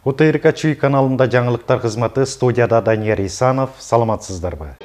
ОТРК Чүй каналында жаңылыктар кызматы, студияда Данияр Исанов. Саламатсыздарбы?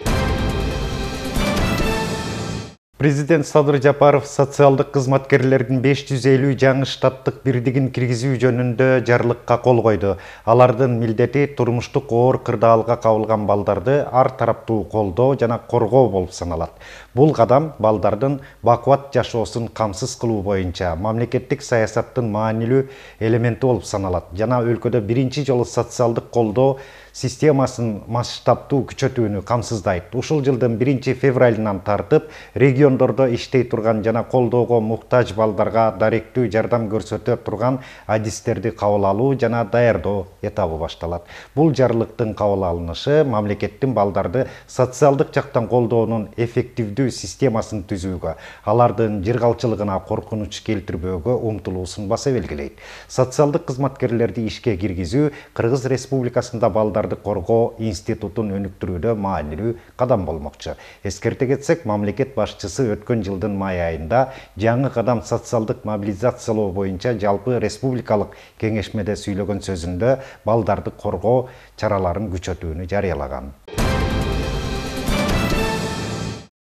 Президент Садыр Жапаров социалдык кызматкерлердин 550 жаңы штаттык бирдигин киргизүү жөнүндө жарлыкка кол койду. Алардын милдети турмуштук оор кырдаалга кабылган балдарды ар тараптуу колдоо жана коргоо болуп саналат. Бул кадам балдардын бакубат жашоосун камсыз кылуу боюнча мамлекеттик саясаттын маанилүү элементи болуп саналат. Жана өлкөдө биринчи жолу социалдык колдоо системасын масштабтуу күчөтүүнү камсыздайт. Ушул жылдын 1-февралынан тартып, региондордо иштей турган жана колдоого муктаж балдарга даректүү жардам көрсөтө турган адистерди кабыл алуу жана даярдоо этабы башталат. Бул жарлыктын кабыл алынышы мамлекеттин балдарды социалдык жактан колдоонун эффективдүү системасын түзүүгө, алардын жыргалчылыгына коркунуч келтирбөөгө умтулуусун баса белгилейт. Социалдык кызматкерлерди ишке киргизүү Кыргыз Республикасында балдарды коргоо институтун өнүктүрүүдө маанилүү кадам болмокчу. Эскерте кетсек, мамлекет башчысы өткөн жылдын май айында жаңы кадам социалдык мобилизациялоо боюнча жалпы республикалык кеңешмеде сүйлөгөн сөзүндө балдарды коргоо чараларын күчөтүүнү жарыялаган.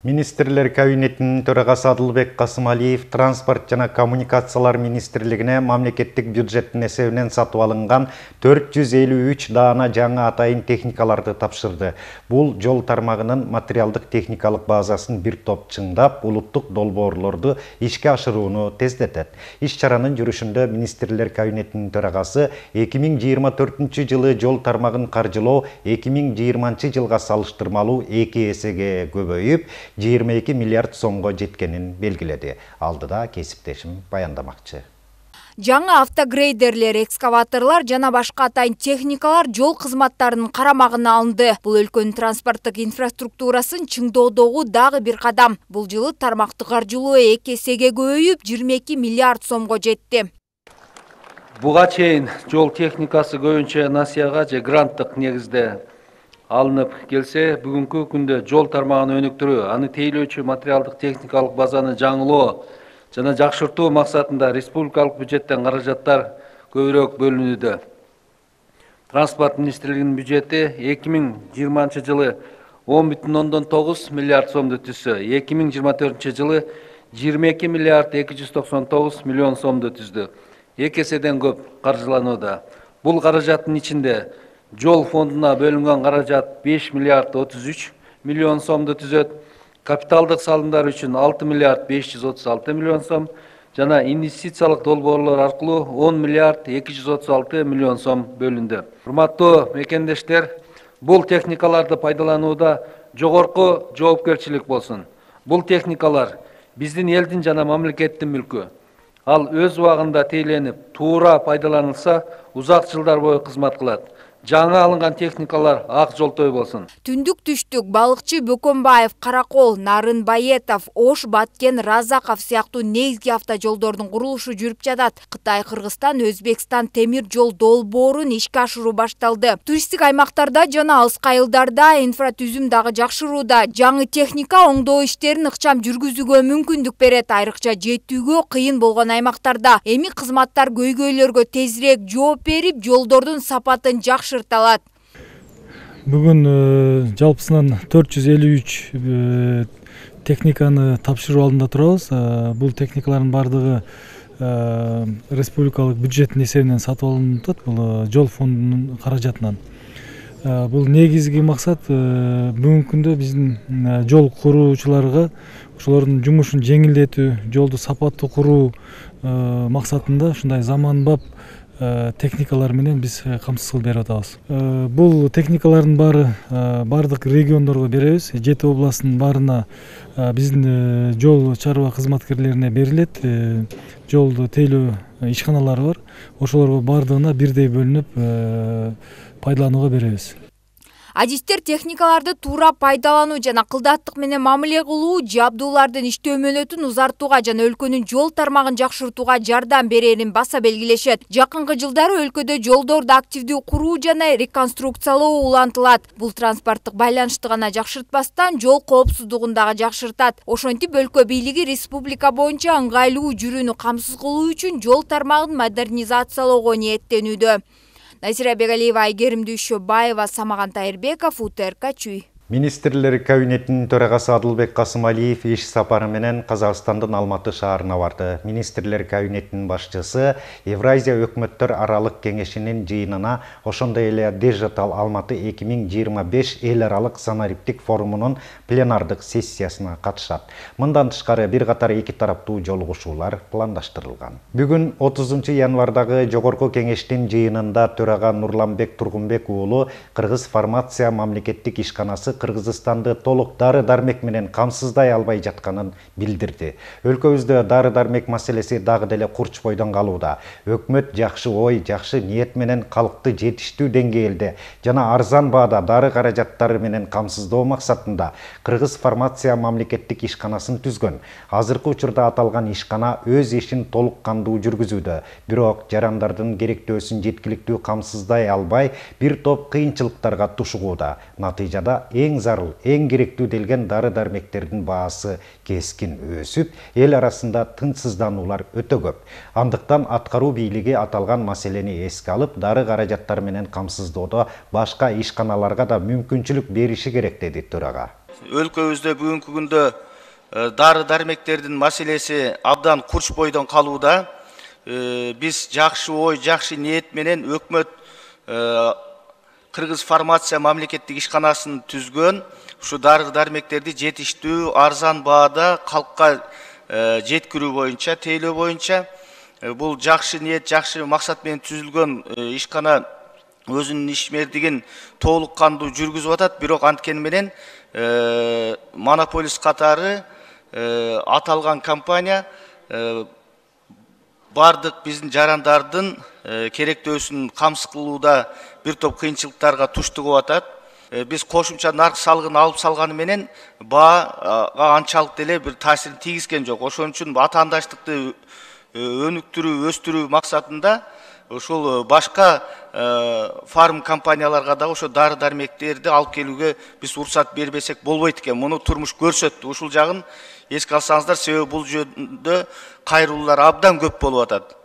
Министрлер кабинетинин төрагасы Адылбек Касымалиев транспорт жана коммуникациялар министрлигине мамлекеттик бюджеттин эсебинен сатып алынган 453 даана жаңы атайын техникаларды тапшырды. Бул жол тармагынын материалдык техникалык базасын бир топ чыңдап, улуттук долбоорлорду ишке ашырууну тездетет. Иш-чаранын жүрүшүндө министрлер кабинетинин төрагасы 2024 жылы жол тармагын каржылоо 2020 жылга салыштырмалуу 2 эсеге көбөйүп, 22 миллиард сомго жеткенин белгиледи. Алдыда кесиптешим баяндамакчы. Жаңы автогрейдерлер, экскаваторлар жана башка атайын техникалар жол кызматтарынын карамагына алынды. Бул өлкөнүн транспорттук инфраструктурасын чыңдоодогу дагы бир кадам. Бул жылы тармакты каржылоо 2 эсеге көбөйүп, 22 миллиард сомго жетти. Буга чейин жол техникасы көбүнчө насыяга же гранттык негизде алынып келсе, бүгүнкү күндө жол тармагын өнүктүрүү, аны тейлөөчү материалдык техникалык базаны жаңылоо жана жакшыртуу максатында республикалык бюджеттен каражаттар көбүрөөк бөлүнүүдө. Транспорт министрлигинин бюджети 2020 жылы 10,9 миллиард сомду түзсө, 2024 жылы 22 миллиард 299 миллион сомду түздү. 2 эседен көп каржыланууда. Бул каражаттын ичинде жол фондуна бөлүнгөн каражат 5 миллиард 33 миллион сомду түзөт, капиталдык салымдар үчүн 6 миллиард 536 миллион сом жана инвестициялык долбоорлор аркылуу 10 миллиард 236 миллион сом бөлүндү. Урматтуу мекендештер, бул техникаларды пайдаланууда жогорку жоопкерчилик болсун. Бул техникалар биздин элдин жана мамлекеттин мүлкү. Ал өз убагында тейленип, туура пайдаланылса, узак жылдар бою кызмат кылат. Жаңы алынган техникалар ак жолтой болсун. Түндүк түштүк балыкчы Бөкөнбаев, Каракол, Нарын Баетов, Ош, Баткен, Разаков сыяктуу негизги автожолдордун курулушу жүрүп жатат. Кытай, Кыргызстан, Өзбекстан темир жол долбоорун ишке ашыруу башталды. Туристтик аймактарда жана алыс айылдарда инфратүзүм дагы жакшырууда. Жаңы техника оңдоо иштерин ыкчам жүргүзүүгө мүмкүндүк берет, айрыкча жетүүгө кыйын болгон аймактарда. Эми кызматтар көйгөйлөргө тезирээк жооп берип, жолдордун сапатын жакшыртат. Бүгүн жалпысынан 453 техниканы тапшыруу алдында турабыз. Бул техникалардын бардыгы республикалык бюджеттин эсебинен сатып алынып, бул жол фондунун каражатынан. Бул негизги максат бүгүнкү күндө биздин жол куруучуларга ошолордун жумушун жеңилдетүү, жолду сапаттуу куруу максатында ушундай заманбап техникалар менен биз камсыз кылып берип атабыз. Бул техникалардын бардык региондорго беребиз. 7 областтын баарына биздин жол чарба кызматкерлерине берилет. Жолду тейлөө ишканалары бар. Ошолорго бардыгына бирдей бөлүнүп пайдаланууга беребиз. Адистер техникаларды туура пайдалануу жана кылдаттык менен мамиле кылуу жабдуулардын иштөө мөөнөтүн узартууга жана өлкөнүн жол тармагын жакшыртууга жардам берерин баса белгилешет. Жакынкы жылдары өлкөдө жолдорду активдүү куруу жана реконструкциялоо улантылат. Бул транспорттук байланышты гана жакшыртпастан жол коопсуздугун дагы жакшыртат. Ошентип өлкө бийлиги республика боюнча ыңгайлуу жүрүүнү камсыз кылуу үчүн жол тармагын модернизациялоого ниеттенүүдө. Назира Бегалиева, Айгерим Дүйшөбаева, Самаган Тайырбеков, УТРК Чүй. Министрлер кабинетinin төрағасы Адылбек Касымалиев еш сапары менен Қазақстандын Алматы шаарына барды. Министрлер кабинетinin башчысы Евразия өкмөттөр аралык кеңешинин жыйынына, ошондой эле Digital Алматы 2025 эл аралык санариптик форумунун пленардык сессиясына катышат. Мындан тышкары бир катар эки тараптуу жолугушуулар пландаштырылган. Бүгүн 30 январдагы жогорку кеңештин жыйынында төрага Нурланбек Тургунбек уулу Кыргыз фармация мамлекеттик ишканасы Кыргызстанды толук дары-дармек менен камсыздай албай жатканын билдирди. Өлкөбүздө дары-дармек маселеси дагы деле курч бойдон калууда. Өкмөт жакшы ой, жакшы ниет менен калкты жетиштүү деңгээлде жана арзан баада дары каражаттары менен камсыздоо максатында Кыргыз фармация мамлекеттик ишканасын түзгөн. Азыркы учурда аталган ишкана өз ишин толук кандуу жүргүзүүдө. Бирок жарандардын керектөөсүн жеткиликтүү камсыздай албай, бир топ кыйынчылыктарга тушугууда. Натыйжада эң зарыл, эң керектүү делген дары-дармектердин баасы кескин өсүп, эл арасында тынчсыздануулар өтө көп. Андыктан аткаруу бийлиги аталган маселени эске алып, дары каражаттары менен камсыздоодо башка ишканаларга да мүмкүнчүлүк бериши керек, деди төрага. Өлкөбүздө бүгүнкү күндө дары-дармектердин маселеси абдан курч бойдон калууда. Биз жакшы ой, жакшы ниет менен өкмөт Кыргыз фармация мамлекеттик ишканасын түзгөн. Ушу дары-дармектерди жетиштүү, арзан баада калкка жеткирүү боюнча, тейлөө боюнча бул жакшы ниет, жакшы максат менен түзүлгөн ишкана өзүнүн ишмердигин толук кандуу жүргүзүп атат. Бирок анткени менен монополист катары аталган компания бардык биздин жарандардын керектөөсүн камсыз кылууда бир топ кыйынчылыктарга туштугуп атат. Биз кошумча нарк салыгын алып салганы менен баага анчалык деле бир таасирин тийгизген жок. Ошон үчүн атаандаштыкты өнүктүрүү, өстүрүү максатында ушул башка фарм компанияларга да ошо дары-дармектерди алып келүүгө биз уруксат бербесек болбойт экен. Муну турмуш көрсөттү. Ушул жагын эске алсаңыздар, себеби бул жөнүндө кайрылуулар абдан көп болуп атат.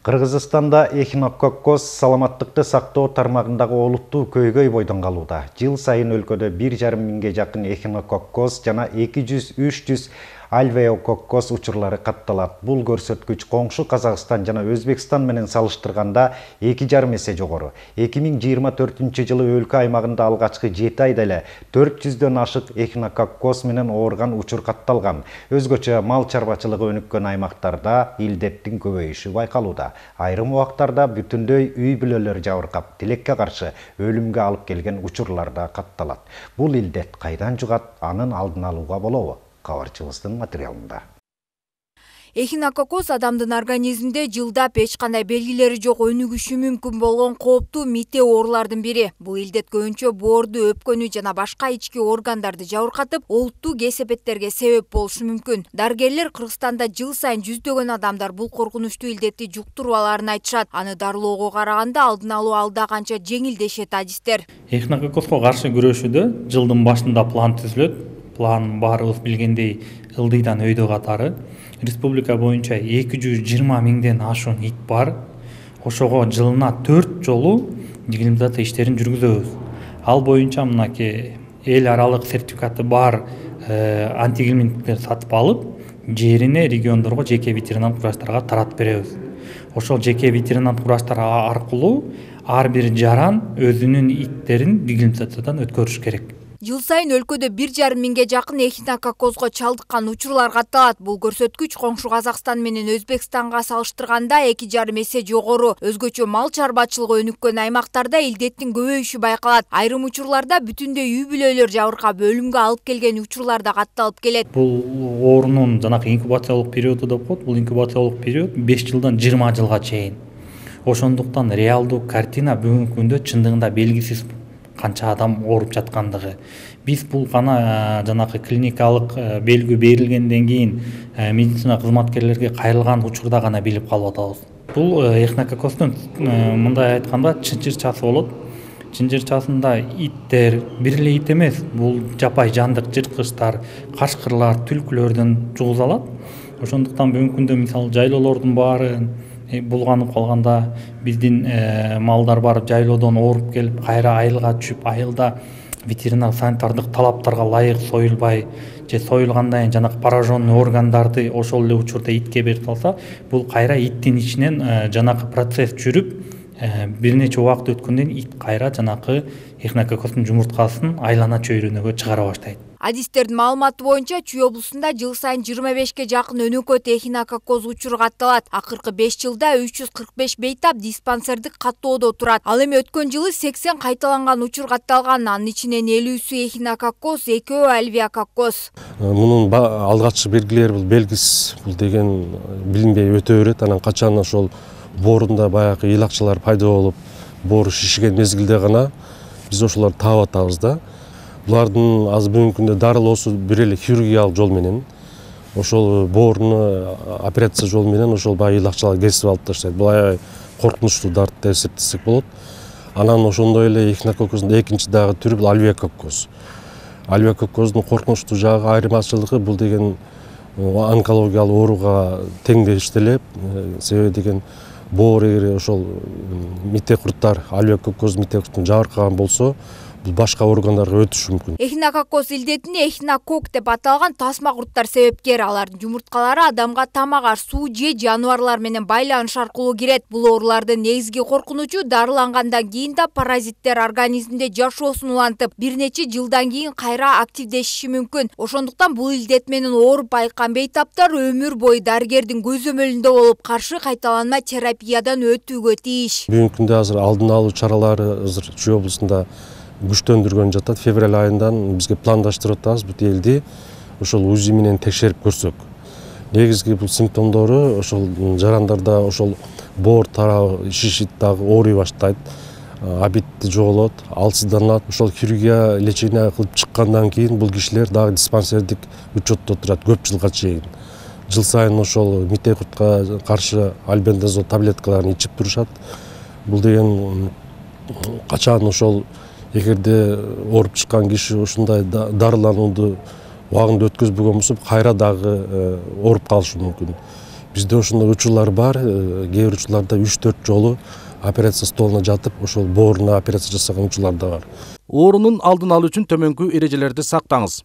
Кыргызстанда эхинококкоз саламаттыкты сактоо тармагындагы олуттуу көйгөй бойдон калууда. Жыл сайын өлкөдө 1,5 миңге жакын эхинококкоз жана 200-300 альвеококкоз учурлары катталат. Бул көрсөткүч коңшу Казакстан жана Өзбекстан менен салыштырганда 2,5 эсе жогору. 2024-жылы өлкө аймагында алгачкы 7 айда эле 400дөн ашык эхинококкоз менен ооруган учур катталган. Өзгөчө мал чарбачылыгы өнүккөн аймактарда илдеттин көбөйүшү байкалууда. Айрым убактарда бүтүндөй үй бүлөлөр жабыркап, тилекке каршы өлүмгө алып келген учурлар да катталат. Бул илдет кайдан жугат, анын алдын алууга болобу? Кабарчыбыздын материалында. Эхинококкоз адамдын организминде жылдап эч кандай белгилери жок өнүгүшү мүмкүн болгон кооптуу мите оорулардын бири. Бул илдет көбүнчө боорду, өпкөнү жана башка ички органдарды жабыркатып, олуттуу кесепеттерге себеп болушу мүмкүн. Дарыгерлер Кыргызстанда жыл сайын жүздөгөн адамдар бул коркунучтуу илдетти жуктуруп аларын айтышат. Аны дарылоого караганда алдын алуу алда канча жеңил дешет адистер. Эхинококкозго каршы күрөшүүдө жылдын башында план түзүлөт. План баарыбыз билгендей ылдыйдан өйдө катары. Республика боюнча 220 миңден ашуун ит бар. Ошого жылына 4 жолу дигилимизация иштерин жүргүзөбүз. Ал боюнча мынакей эл аралык сертификаты бар антигельминттер сатып алып, жерине региондорго жеке ветеринар врачтарга таратып беребиз. Ошол жеке ветеринар врачтар аркылуу ар бир жаран өзүнүн иттерин дигилимизациядан өткөрүш керек. Жыл сайын өлкөдө 1,5 миңге жакын эхинококкозго чалдыккан учурлар катталат. Бул көрсөткүч коңшу Казакстан менен Өзбекстанга салыштырганда 2,5 эсе жогору. Өзгөчө мал чарбачылыгы өнүккөн аймактарда илдеттин көбөйүшү байкалат. Айрым учурларда бүтүндөй үй бүлөлөр жабыркап, өлүмгө алып келген учурлар да катталып келет. Бул оорунун жанакы инкубациялык периоду деп коет. Бул инкубациялык период 5 жылдан 20 жылга чейин. Ошондуктан реалдуу картина бүгүнкү күндө чындыгында белгисиз канча адам ооруп жаткандыгы. Биз бул гана жанакы клиникалык белги берилгенден кийин медицина кызматкерлерге кайрылган учурда гана билип калып атабыз. Бул эхинококкоздун мындай айтканда чынчырчасы болот. Чынчырчасында иттер, бир эле ит эмес, бул жапай жандык жырткычтар, кашкырлар, түлкүлөрдөн жугузалат. Ошондуктан бүгүнкү күндө мисалы жайлоолордун баары булганып калганда биздин малдар барып жайлоодон ооруп келип кайра айылга түшүп, айылда ветеринар санитардык талаптарга ылайык союлбай же союлгандан кийин жанагы пораженный органдарды ошол эле учурда итке берип салса, бул кайра иттин ичинен жанагы процесс жүрүп, бир нече убакыт өткөндөн кийин ит кайра жанагы эхинококкостун жумурткасын айлана чөйрөнөгө чыгара баштайт. Адистердин маалыматы боюнча Чүй облусунда жыл сайын 25ке жакын өнөкөт эхинококкоз учуру катталат. Акыркы 5 жылда 345 бейтап диспансердик каттоодо турат. Ал эми өткөн жылы 80 кайталанган учур катталган. Анын ичинен 50сү эхинококкоз, 2 альвеококкоз. Мунун алгачкы белгилери бул белгис бул деген билинбей өтө берет. Анан качан ошол боорунда баягы ыйлакчылар пайда болуп, боору шишиген мезгилде гана биз ошолорду таап атабыз да. Булардын аз бүгүнкү күндө дарылоосу бир эле хирургиялык жол менен, ошол бооруну операция жолу менен ошол баягы ыйлакчылар кесип алып таштайт. Бул аябай коркунучтуу дарт деп эсептесек болот. Анан ошондой эле эхинококкоздун экинчи дагы түрү бул альвеококкоз. Альвеококкоздун коркунучтуу жагы айырмачылыгы бул деген онкологиялык ооруга теңдештелеп, себеби деген боор эгер ошол мите курттар, альвеококкоз мите куртун жабыркаган болсо, бул башка органдарга өтүшү мүмкүн. Эхинококкоз илдетине эхинокок деп аталган тасма курттар себепкер. Алардын жумурткалары адамга тамак аш, суу же жаныбарлар менен байланыш аркылуу кирет. Бул оорулардын негизги коркунучу дарылангандан кийин да паразиттер организмде жашоосун улантып, бир нече жылдан кийин кайра активдешиши мүмкүн. Ошондуктан бул илдет менен ооруп айыккан бейтаптар өмүр бою дарыгердин көзөмөлүндө болуп, каршы кайталанма терапиядан өтүүгө тийиш. Бүгүнкү күндө азыр алдын алуу чаралары азыр Чүй облусунда күчтөндүргөн жатат. Февраль айынан бизге пландаштырып атабыз бүт элди ошол УЗИ менен текшерип көрсөк. Негизги бул симптомдору ошол жарандарда ошол боор тарабы шишит, дагы ооруй баштайт, аппетити жоголот, алсызданат. Ошол хирургия лечение кылып чыккандан кийин бул кишилер дагы диспансердик учетто турат көп жылга чейин. Жыл сайын ошол мите куртка каршы альбендазол таблеткаларын ичип турушат. Бул деген качан ошол эгерде ооруп чыккан киши ушундай дарыланууду убагында өткөзбөгөн болсо, кайра дагы ооруп калышы мүмкүн. Бизде ошондой учурлар бар, кээ бир учурларда 3-4 жолу операция столуна жатып, ошол бооруна операция жасаган учурлар да бар. Оорунун алдын алуу үчүн төмөнкү эрежелерди сактаңыз.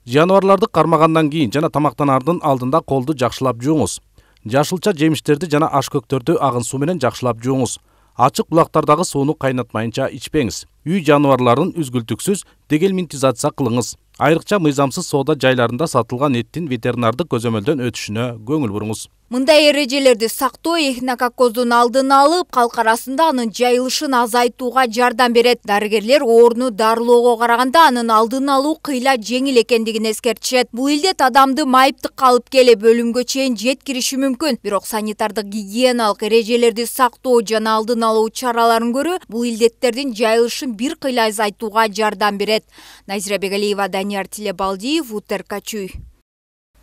Жаныбарларды кармагандан кийин жана тамактанаардын алдында колду жакшылап жууңуз. Жашылча жемиштерди жана ашкөктөрдү агын суу менен жакшылап жууңуз. Ачык булактардагы сууну кайнатмайынча ичпеңиз. Үй жаныбарларын үзгүлтүксүз дегельминтизация кылыңыз. Айрыкча мыйзамсыз соода жайларында сатылган эттин ветеринардык көзөмөлдөн өтүшүнө көңүл буруңуз. Мындай эрежелерди сактоо эхинококкоздун алдын алып, калк арасында анын жайылышын азайтууга жардам берет. Дарыгерлер ооруну дарылоого караганда анын алдын алуу кыйла жеңил экендигин эскертишет. Бул илдет адамды майыптыкка алып келип, өлүмгө чейин жеткириши мүмкүн. Бирок санитардык гигиеналык эрежелерди сактоо жана алдын алуу чараларын көрүү бул илдеттердин жайылышын бир кыйла азайтууга жардам берет. Назира Бегалиева, Данияр Тилебалдиев, УТРК Чүй.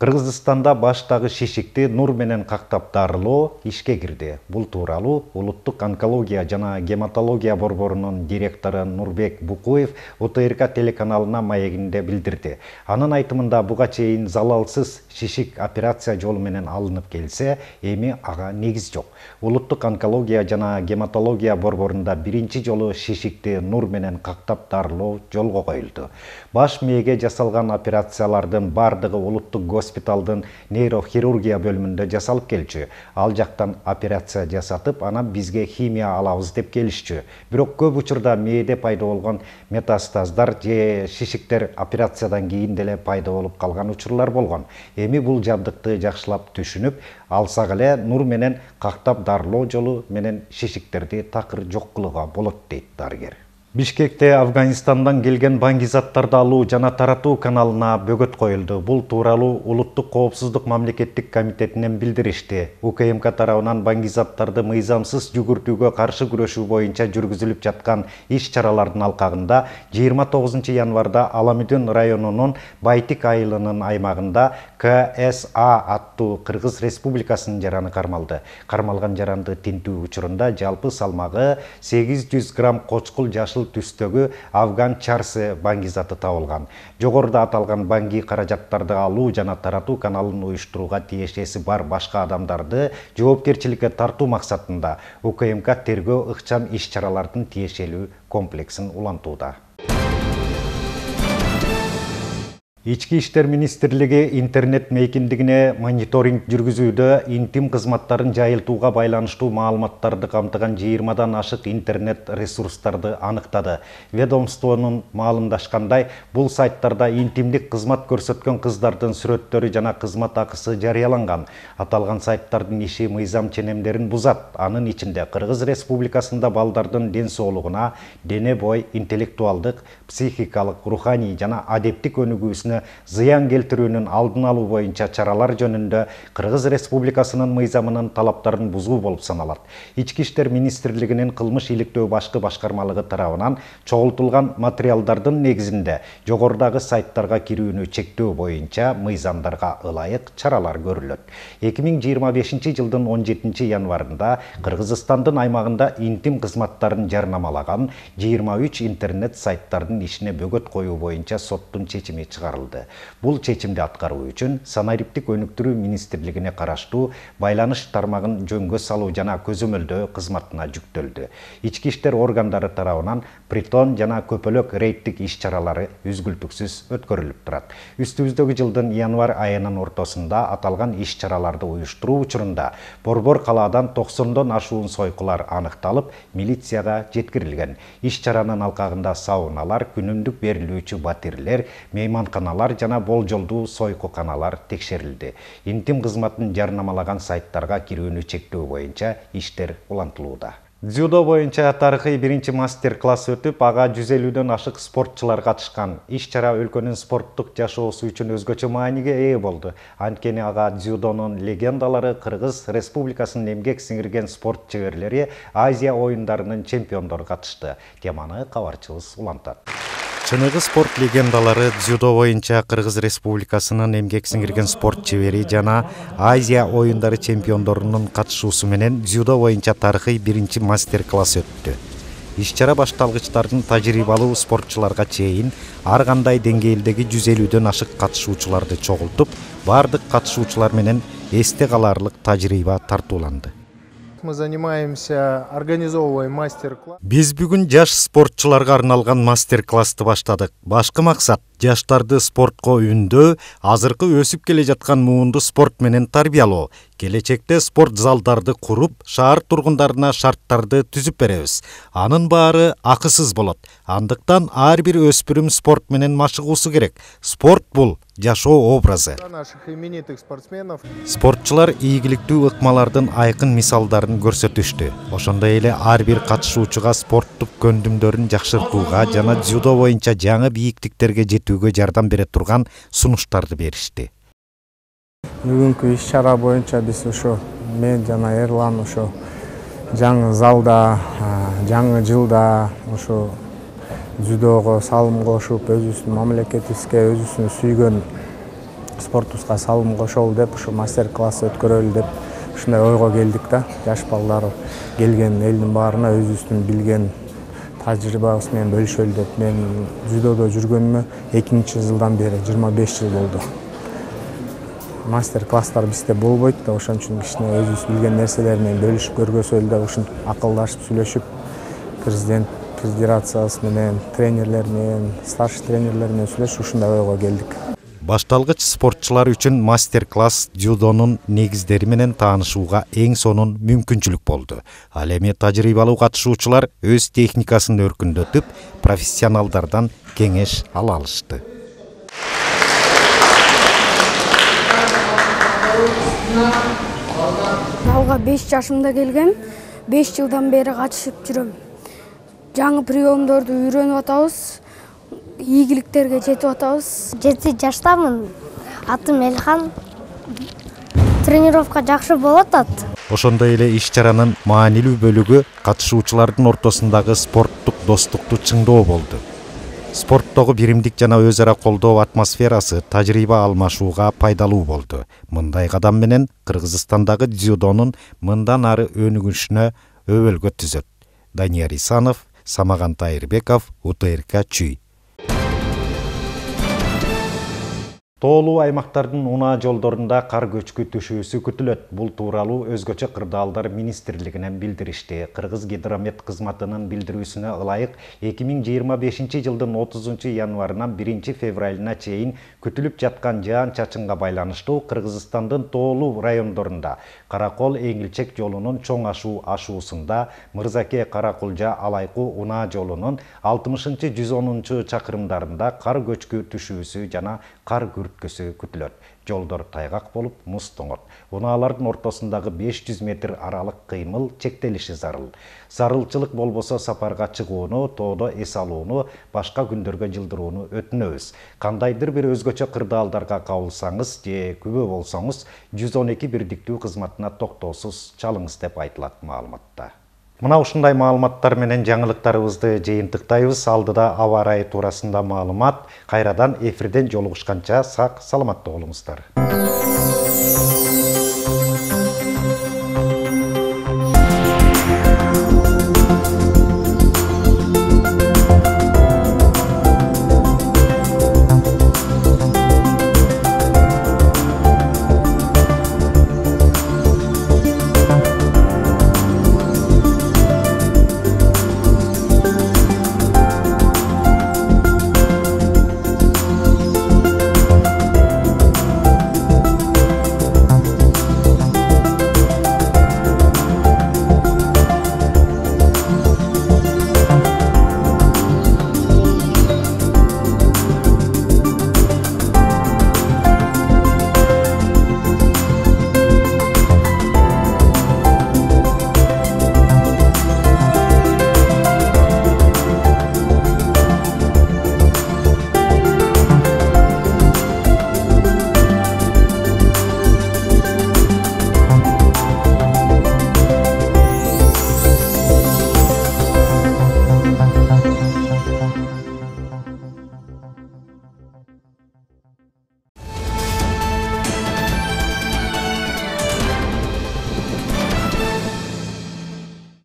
Кыргызстанда баштагы шишикти нур менен кактап дарылоо ишке кирди. Бул тууралуу Улуттук онкология жана гематология борборунун директору Нурбек Букуев УТРК телеканалына маегинде билдирди. Анын айтымында буга чейин залалсыз шишик операция жолу менен алынып келсе, эми ага негиз жок. Улуттук онкология жана гематология борборунда биринчи жолу шишикти нур менен кактап дарылоо жолго коюлду. Баш мээге жасалган операциялардын бардыгы улуттук госпиталдын нейрохирургия бөлүмүндө жасалып келчү. Ал жактан операция жасатып, анан бизге химия алабыз деп келишчү. Бирок көп учурда мээде пайда болгон метастаздар же шишиктер операциядан кийин деле пайда болуп калган учурлар болгон. Эми бул жабдыкты жакшылап түшүнүп алсак эле нур менен кактап дарылоо жолу менен шишиктерди такыр жок кылууга болот дейт дарыгер. Бишкекте Афганистандан келген баңгизаттарды алуу жана таратуу каналына бөгөт коюлду. Бул тууралуу Улуттук коопсуздук мамлекеттик комитетинен билдиришти. УКМК тарабынан баңгизаттарды мыйзамсыз жүгүртүүгө каршы күрөшүү боюнча жүргүзүлүп жаткан иш-чаралардын алкагында 29 январда Аламүдүн районунун Байтик айылынын аймагында КСА аттуу Кыргыз Республикасынын жараны кармалды. Кармалган жаранды тинтүү учурунда жалпы салмагы 800 грамм кочкул жашыл жашыл түстөгү афган чарсы баңги-заты табылган. Жогоруда аталган баңги каражаттарды алуу жана таратуу каналын уюштурууга тиешеси бар башка адамдарды жоопкерчиликке тартуу максатында УКМК тергөө ыкчам иш-чаралардын тиешелүү комплексин улантууда. Ички иштер министрлиги интернет мейкиндигине мониторинг жүргүзүүдө интим кызматтарын жайылтууга байланыштуу маалыматтарды камтыган 20дан ашык интернет ресурстарды аныктады. Ведомствонун маалымдашкандай, бул сайттарда интимдик кызмат көрсөткөн кыздардын сүрөттөрү жана кызмат акысы жарыяланган. Аталган сайттардын иши мыйзам ченемдерин бузат. Анын ичинде Кыргыз Республикасында балдардын ден соолугуна, дене бой, интеллектуалдык, психикалык, руханий жана адептик өнүгүүсүнө зыян келтирүүнүн алдын алуу боюнча чаралар жөнүндө Кыргыз Республикасынын мыйзамынын талаптарын бузуу болуп саналат. Ички иштер министрлигинин кылмыш иликтөө башкы башкармалыгы тарабынан чогултулган материалдардын негизинде жогорудагы сайттарга кирүүнү чектөө боюнча мыйзамдарга ылайык чаралар көрүлөт. 2025 жылдын 17 январында Кыргызстандын аймагында интим кызматтарын жарнамалаган 23 интернет сайттардын ишине бөгөт коюу боюнча соттун чечими чыгарылды. Бул чечимди аткаруу үчүн Санариптик өнүктүрүү министрлигине караштуу байланыш тармагын жөнгө салуу жана көзөмөлдөө кызматына жүктөлдү. Ички иштер органдары тарабынан притон жана көпөлөк рейдтик иш-чаралары үзгүлтүксүз өткөрүлүп турат. Үстүбүздөгү жылдын январь айынын ортосунда аталган иш-чараларды уюштуруу учурунда Борбор калаадан 90дон ашуун сойкулар аныкталып, милицияга жеткирилген. Иш-чаранын алкагында сауналар, күнүмдүк берилүүчү батирлер, мейманканалар жана болжолдуу сойкуканалар текшерилди. Интим кызматын жарнамалаган сайттарга кирүүнү чектөө боюнча иштер улантылууда. Дзюдо боюнча тарыхый биринчи мастер-класс өтүп, ага 150дөн ашык спортчулар катышкан. Иш-чара өлкөнүн спорттук жашоосу үчүн өзгөчө мааниге ээ болду. Анткени ага дзюдонун легендалары, Кыргыз Республикасынын эмгек сиңирген спорт чеберлери, Азия оюндарынын чемпиондору катышты. Теманы кабарчыбыз улантат. Чыныгы спорт легендалары дзюдо боюнча Кыргыз Республикасынын эмгек сиңирген спорт чебери жана Азия оюндары чемпиондорунун катышуусу менен дзюдо боюнча тарыхый биринчи мастер-класс өттү. Иш-чара башталгычтардын тажрыйбалуу спортчуларга чейин ар кандай деңгээлдеги 150дөн ашык катышуучуларды чогултуп, бардык катышуучулар менен эсте каларлык тажрыйба тартууланды. Мы занимаемся, организовываем мастер-класс. Биз бүгүн жаш спортчуларга арналган мастер-классты баштадык. Башкы максат жаштарды спортко үндөө, азыркы өсүп келе жаткан муунду спорт менен тарбиялоо. Келечекте спорт залдарды куруп, шаар тургундарына шарттарды түзүп беребиз. Анын баары акысыз болот. Андыктан ар бир өспүрүм спорт менен машыгуусу керек. Спорт бул жашоо образы. Наших именитых спортсменов. Спортчулар ийгиликтүү ыкмалардын айкын мисалдарын көрсөтүштү. Ошондой эле ар бир катышуучуга спорттук көндүмдөрүн жакшыртууга жана дзюдо боюнча жаңы бийиктиктерге жетүүгө жардам бере турган сунуштарды беришти. Бүгүнкү иш-чара боюнча биз ошо мен жана Эрлан ошо жаңы залда, жаңы жылда ошо дзюдого салым кошуп, өзүбүздүн мамлекетибизге, өзүбүздүн сүйгөн спортубузга салым кошолу деп ошо мастер-класс өткөрөлү деп ушундай ойго келдик да. Жаш балдар келген элдин баарына өзүбүздүн билген тажрыйбабыз менен бөлүшөлү деп. Мен дзюдодо жүргөнүмө 2-жылдан бери 25 жыл болду. Мастер-класстар бизде болбойт да, ошон үчүн кичине өзүбүз билген нерселер менен бөлүшүп көргөзөлү деп ушинтип акылдашып сүйлөшүп, президент федерациясы менен, тренерлер менен, старший тренерлер менен сүйлөшүп ушундай ойго келдик. Башталгыч спортчулар үчүн мастер-класс дзюдонун негиздери менен таанышууга эң сонун мүмкүнчүлүк болду. Ал эми тажрыйбалуу катышуучулар өз техникасын өркүндөтүп, профессионалдардан кеңеш ала алышты. Залга 5 жашымда келгем, 5 жылдан бери катышып жүрөм. Жаңы приемдорду үйрөнүп атабыз, ийгиликтерге жетип атабыз. 7 жаштамын. Атым Элхан. Тренировка жакшы болот атат. Ошондой эле иш-чаранын маанилүү бөлүгү катышуучулардын ортосундагы спорттук достукту чыңдоо болду. Спорттогу биримдик жана өз ара колдоо атмосферасы тажрыйба алмашууга пайдалуу болду. Мындай кадам менен Кыргызстандагы дзюдонун мындан ары өнүгүшүнө өбөлгө түзөт. Данияр Исанов, Самаган Тайырбеков, УТРК Чүй. Тоолуу аймактардын унаа жолдорунда кар көчкү түшүүсү күтүлөт. Бул тууралуу Өзгөчө кырдаалдар министрлигинен билдиришти. Кыргыз гидромет кызматынын билдирүүсүнө ылайык 2025 жылдын 30 январынан 1 февралына чейин күтүлүп жаткан жаан чачынга байланыштуу Кыргызстандын тоолуу райондорунда Каракол Эңилчек жолунун чоң ашуусунда Мырзаке Каракулжа Алайкуу унаа жолунун 60-110 чакырымдарында кар көчкү түшүүсү жана кар күрткөсү күтүлөт. Жолдор тайгак болуп, муз тоңот. Унаалардын ортосундагы 500 метр аралык кыймыл чектелиши зарыл. Зарылчылык болбосо сапарга чыгууну, тоодо эс алууну, башка күндөргө жылдырууну өтүнөбүз. Кандайдыр бир өзгөчө кырдаалдарга кабылсаңыз же күбө болсоңуз 112 бирдиктүү кызматына токтоосуз чалыңыз деп айтылат маалыматта. Мына ушундай маалыматтар менен жаңылыктарыбызды жыйынтыктайбыз. Алдыда аба ырайы туурасында маалымат. Кайрадан эфирден жолугушканча сак саламатта болуңуздар.